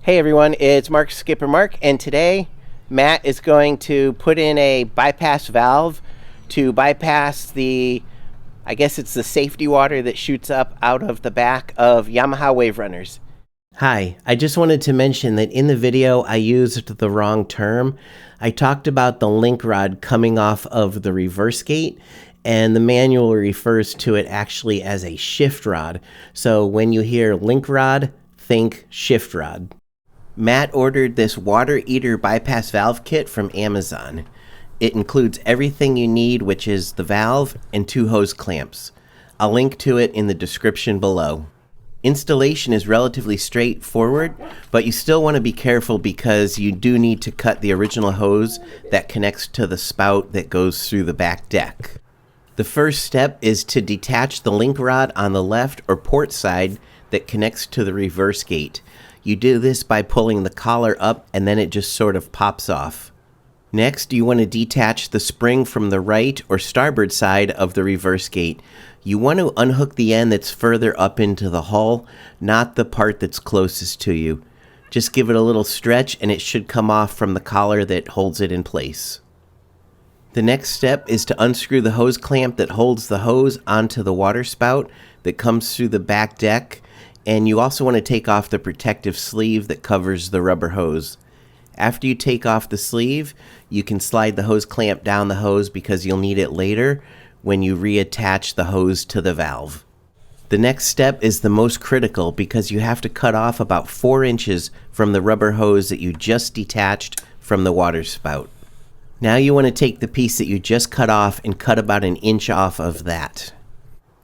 Hey everyone, it's Skipper Mark, and today Matt is going to put in a bypass valve to bypass I guess it's the safety water that shoots up out of the back of Yamaha WaveRunners. Hi, I just wanted to mention that in the video I used the wrong term. I talked about the link rod coming off of the reverse gate, and the manual refers to it actually as a shift rod. So when you hear link rod, think shift rod. Matt ordered this water eater bypass valve kit from Amazon. It includes everything you need, which is the valve and 2 hose clamps. I'll link to it in the description below. Installation is relatively straightforward, but you still want to be careful because you do need to cut the original hose that connects to the spout that goes through the back deck. The first step is to detach the link rod on the left or port side that connects to the reverse gate. You do this by pulling the collar up and then it just sort of pops off. Next, you want to detach the spring from the right or starboard side of the reverse gate. You want to unhook the end that's further up into the hull, not the part that's closest to you. Just give it a little stretch and it should come off from the collar that holds it in place. The next step is to unscrew the hose clamp that holds the hose onto the water spout that comes through the back deck. And you also want to take off the protective sleeve that covers the rubber hose. After you take off the sleeve, you can slide the hose clamp down the hose because you'll need it later when you reattach the hose to the valve. The next step is the most critical because you have to cut off about 4 inches from the rubber hose that you just detached from the water spout. Now you want to take the piece that you just cut off and cut about 1 inch off of that.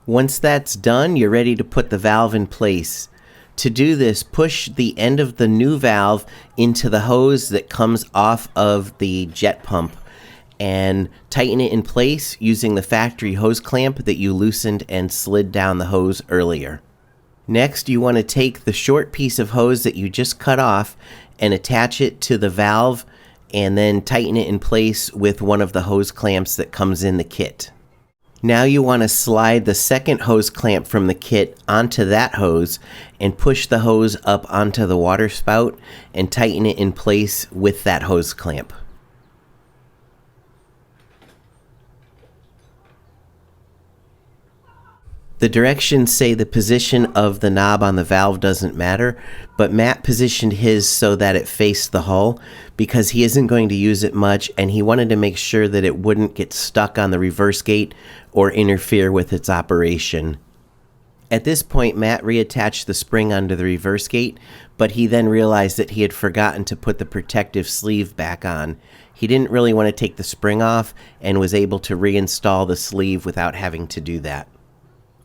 Once that's done, you're ready to put the valve in place. To do this, push the end of the new valve into the hose that comes off of the jet pump and tighten it in place using the factory hose clamp that you loosened and slid down the hose earlier. Next, you want to take the short piece of hose that you just cut off and attach it to the valve and then tighten it in place with one of the hose clamps that comes in the kit. Now you want to slide the second hose clamp from the kit onto that hose and push the hose up onto the water spout and tighten it in place with that hose clamp. The directions say the position of the knob on the valve doesn't matter, but Matt positioned his so that it faced the hull because he isn't going to use it much and he wanted to make sure that it wouldn't get stuck on the reverse gate or interfere with its operation. At this point, Matt reattached the spring onto the reverse gate, but he then realized that he had forgotten to put the protective sleeve back on. He didn't really want to take the spring off and was able to reinstall the sleeve without having to do that.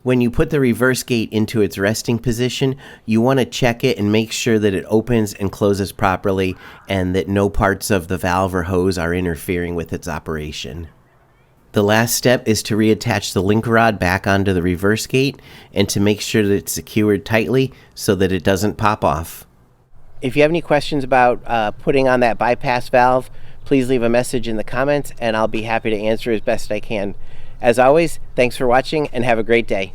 When you put the reverse gate into its resting position, you want to check it and make sure that it opens and closes properly and that no parts of the valve or hose are interfering with its operation. The last step is to reattach the link rod back onto the reverse gate and to make sure that it's secured tightly so that it doesn't pop off. If you have any questions about putting on that bypass valve, please leave a message in the comments and I'll be happy to answer as best I can. As always, thanks for watching and have a great day.